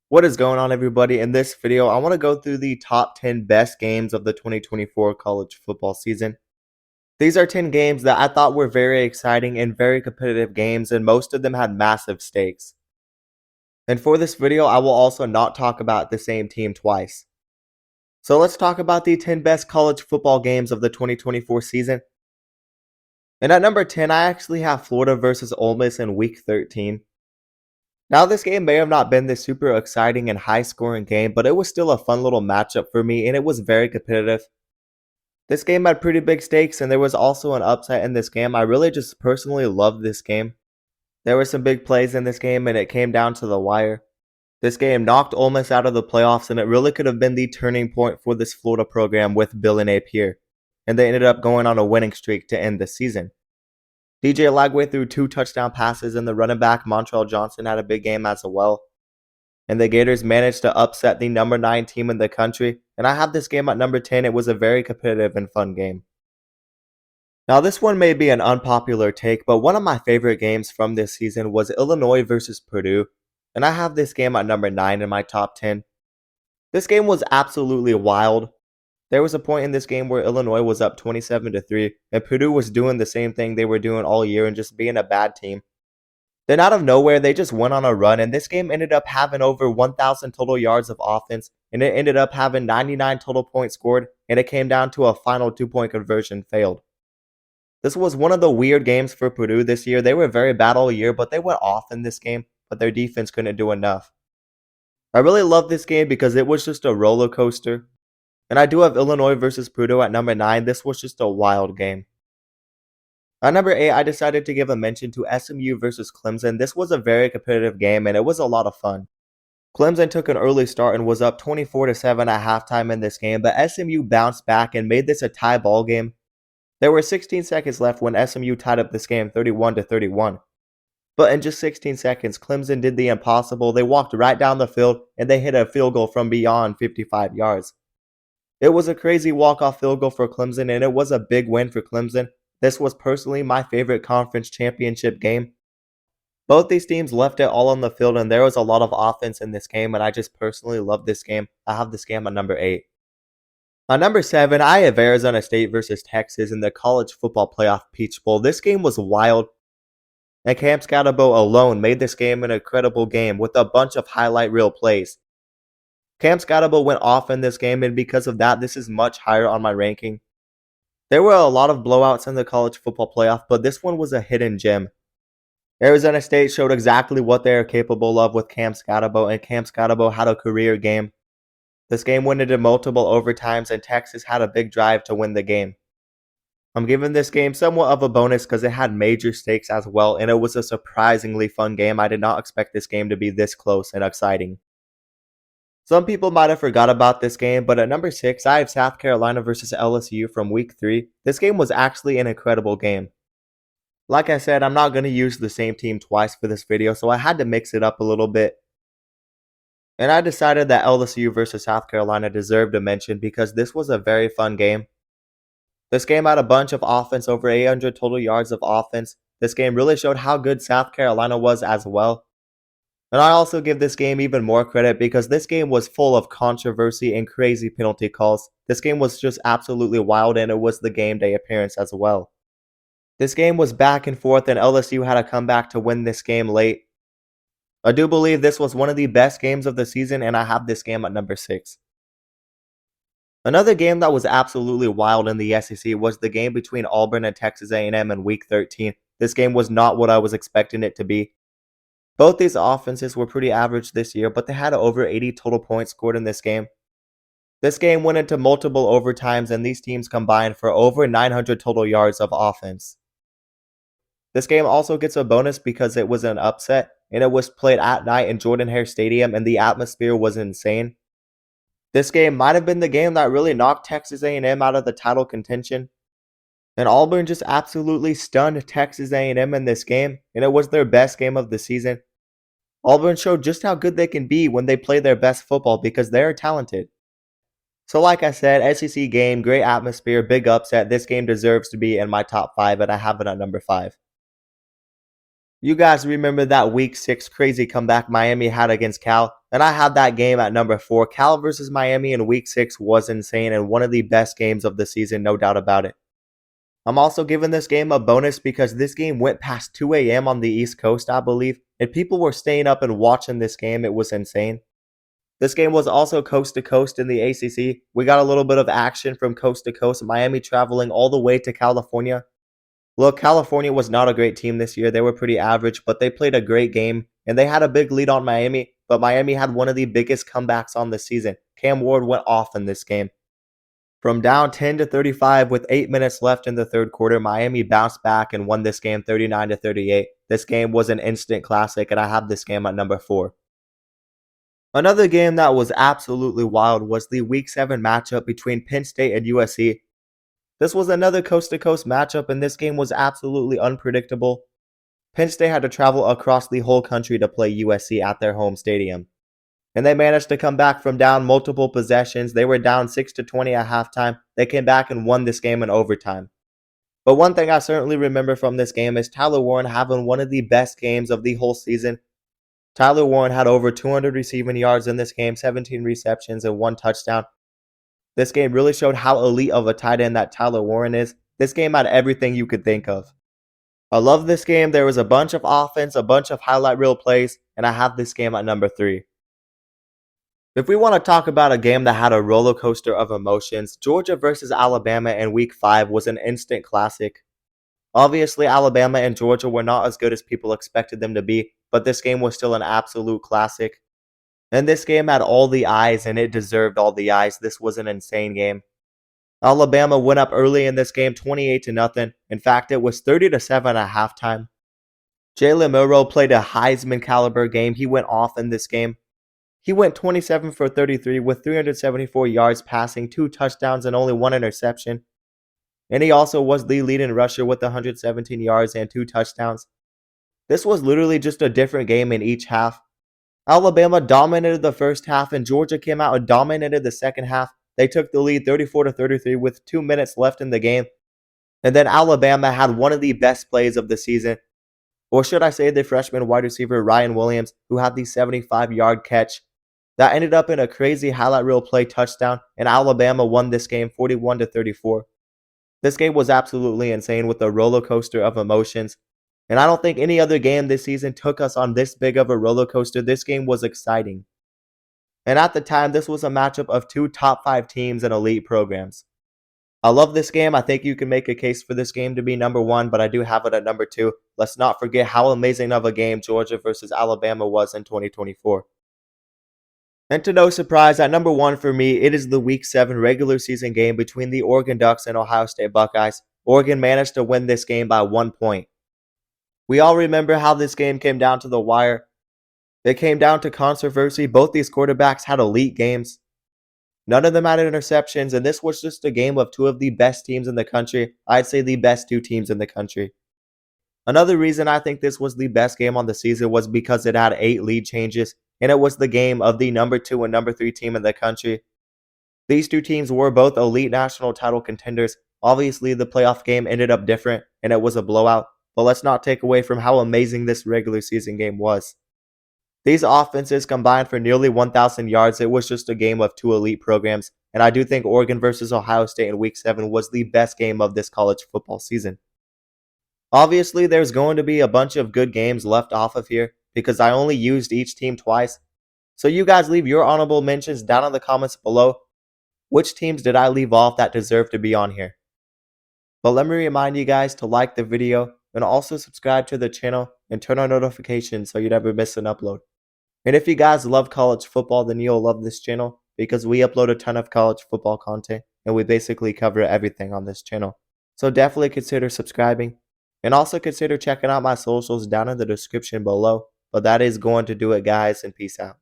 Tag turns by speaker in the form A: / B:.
A: What is going on, everybody? In this video, I want to go through the top 10 best games of the 2024 college football season. These are 10 games that I thought were very exciting and very competitive games, and most of them had massive stakes. And for this video, I will also not talk about the same team twice. So let's talk about the 10 best college football games of the 2024 season. And at number 10, I actually have Florida versus Ole Miss in Week 13. Now, this game may have not been the super exciting and high scoring game, but it was still a fun little matchup for me, and it was very competitive. This game had pretty big stakes, and there was also an upset in this game. I really just personally loved this game. There were some big plays in this game, and it came down to the wire. This game knocked Ole Miss out of the playoffs, and it really could have been the turning point for this Florida program with Billy Napier, and they ended up going on a winning streak to end the season. DJ Lagway threw 2 touchdown passes, and the running back Montrell Johnson had a big game as well. And the Gators managed to upset the number 9 team in the country, and I have this game at number 10. It was a very competitive and fun game. Now, this one may be an unpopular take, but one of my favorite games from this season was Illinois versus Purdue, and I have this game at number 9 in my top 10. This game was absolutely wild. There was a point in this game where Illinois was up 27-3, and Purdue was doing the same thing they were doing all year and just being a bad team. Then out of nowhere, they just went on a run, and this game ended up having over 1,000 total yards of offense, and it ended up having 99 total points scored, and it came down to a final 2-point conversion failed. This was one of the weird games for Purdue this year. They were very bad all year, but they went off in this game, but their defense couldn't do enough. I really love this game because it was just a roller coaster. And I do have Illinois versus Purdue at number 9. This was just a wild game. At number 8, I decided to give a mention to SMU versus Clemson. This was a very competitive game, and it was a lot of fun. Clemson took an early start and was up 24-7 at halftime in this game, but SMU bounced back and made this a tie ball game. There were 16 seconds left when SMU tied up this game 31-31. But in just 16 seconds, Clemson did the impossible. They walked right down the field, and they hit a field goal from beyond 55 yards. It was a crazy walk-off field goal for Clemson, and it was a big win for Clemson. This was personally my favorite conference championship game. Both these teams left it all on the field, and there was a lot of offense in this game, and I just personally love this game. I have this game at number 8. At number 7, I have Arizona State versus Texas in the College Football Playoff Peach Bowl. This game was wild, and Cam Scatterbo alone made this game an incredible game with a bunch of highlight reel plays. Cam Scatterbo went off in this game, and because of that, this is much higher on my ranking. There were a lot of blowouts in the college football playoff, but this one was a hidden gem. Arizona State showed exactly what they are capable of with Cam Scatterbo, and Cam Scatterbo had a career game. This game went into multiple overtimes, and Texas had a big drive to win the game. I'm giving this game somewhat of a bonus because it had major stakes as well, and it was a surprisingly fun game. I did not expect this game to be this close and exciting. Some people might have forgot about this game, but at number 6, I have South Carolina versus LSU from Week 3. This game was actually an incredible game. Like I said, I'm not going to use the same team twice for this video, so I had to mix it up a little bit. And I decided that LSU versus South Carolina deserved a mention because this was a very fun game. This game had a bunch of offense, over 800 total yards of offense. This game really showed how good South Carolina was as well. And I also give this game even more credit because this game was full of controversy and crazy penalty calls. This game was just absolutely wild, and it was the game day appearance as well. This game was back and forth, and LSU had to come back to win this game late. I do believe this was one of the best games of the season, and I have this game at number 6. Another game that was absolutely wild in the SEC was the game between Auburn and Texas A&M in Week 13. This game was not what I was expecting it to be. Both these offenses were pretty average this year, but they had over 80 total points scored in this game. This game went into multiple overtimes, and these teams combined for over 900 total yards of offense. This game also gets a bonus because it was an upset, and it was played at night in Jordan-Hare Stadium, and the atmosphere was insane. This game might have been the game that really knocked Texas A&M out of the title contention. And Auburn just absolutely stunned Texas A&M in this game, and it was their best game of the season. Auburn showed just how good they can be when they play their best football because they are talented. So like I said, SEC game, great atmosphere, big upset. This game deserves to be in my top 5, and I have it at number 5. You guys remember that Week 6 crazy comeback Miami had against Cal? And I had that game at number 4. Cal versus Miami in Week 6 was insane and one of the best games of the season, no doubt about it. I'm also giving this game a bonus because this game went past 2 a.m. on the East Coast, I believe, and people were staying up and watching this game. It was insane. This game was also coast to coast in the ACC. We got a little bit of action from coast to coast, Miami traveling all the way to California. Look, California was not a great team this year. They were pretty average, but they played a great game, and they had a big lead on Miami, but Miami had one of the biggest comebacks on the season. Cam Ward went off in this game. From down 10 to 35 with 8 minutes left in the third quarter, Miami bounced back and won this game 39 to 38. This game was an instant classic, and I have this game at number 4. Another game that was absolutely wild was the Week 7 matchup between Penn State and USC. This was another coast-to-coast matchup, and this game was absolutely unpredictable. Penn State had to travel across the whole country to play USC at their home stadium. And they managed to come back from down multiple possessions. They were down 6-20 at halftime. They came back and won this game in overtime. But one thing I certainly remember from this game is Tyler Warren having one of the best games of the whole season. Tyler Warren had over 200 receiving yards in this game, 17 receptions, and 1 touchdown. This game really showed how elite of a tight end that Tyler Warren is. This game had everything you could think of. I love this game. There was a bunch of offense, a bunch of highlight reel plays, and I have this game at number 3. If we want to talk about a game that had a roller coaster of emotions, Georgia versus Alabama in Week 5 was an instant classic. Obviously, Alabama and Georgia were not as good as people expected them to be, but this game was still an absolute classic. And this game had all the eyes, and it deserved all the eyes. This was an insane game. Alabama went up early in this game 28-0. In fact, it was 30-7 at halftime. Jalen Milroe played a Heisman caliber game. He went off in this game. He went 27 for 33 with 374 yards passing, 2 touchdowns, and only 1 interception. And he also was the leading rusher with 117 yards and 2 touchdowns. This was literally just a different game in each half. Alabama dominated the first half, and Georgia came out and dominated the second half. They took the lead 34-33 with 2 minutes left in the game. And then Alabama had one of the best plays of the season. Or should I say the freshman wide receiver Ryan Williams, who had the 75-yard catch. That ended up in a crazy highlight reel play touchdown, and Alabama won this game 41-34. This game was absolutely insane with a roller coaster of emotions. And I don't think any other game this season took us on this big of a roller coaster. This game was exciting. And at the time, this was a matchup of 2 top 5 teams and elite programs. I love this game. I think you can make a case for this game to be number 1, but I do have it at number 2. Let's not forget how amazing of a game Georgia versus Alabama was in 2024. And to no surprise, at number 1 for me, it is the Week 7 regular season game between the Oregon Ducks and Ohio State Buckeyes. Oregon managed to win this game by 1 point. We all remember how this game came down to the wire. It came down to controversy. Both these quarterbacks had elite games. None of them had interceptions, and this was just a game of 2 of the best teams in the country. I'd say the best 2 teams in the country. Another reason I think this was the best game on the season was because it had 8 lead changes, and it was the game of the number 2 and number 3 team in the country. These 2 teams were both elite national title contenders. Obviously, the playoff game ended up different, and it was a blowout. But let's not take away from how amazing this regular season game was. These offenses combined for nearly 1,000 yards. It was just a game of 2 elite programs, and I do think Oregon versus Ohio State in Week 7 was the best game of this college football season. Obviously, there's going to be a bunch of good games left off of here because I only used each team twice. So you guys leave your honorable mentions down in the comments below. Which teams did I leave off that deserve to be on here? But let me remind you guys to like the video and also subscribe to the channel and turn on notifications so you never miss an upload. And if you guys love college football, then you'll love this channel because we upload a ton of college football content and we basically cover everything on this channel. So definitely consider subscribing and also consider checking out my socials down in the description below. But that is going to do it, guys, and peace out.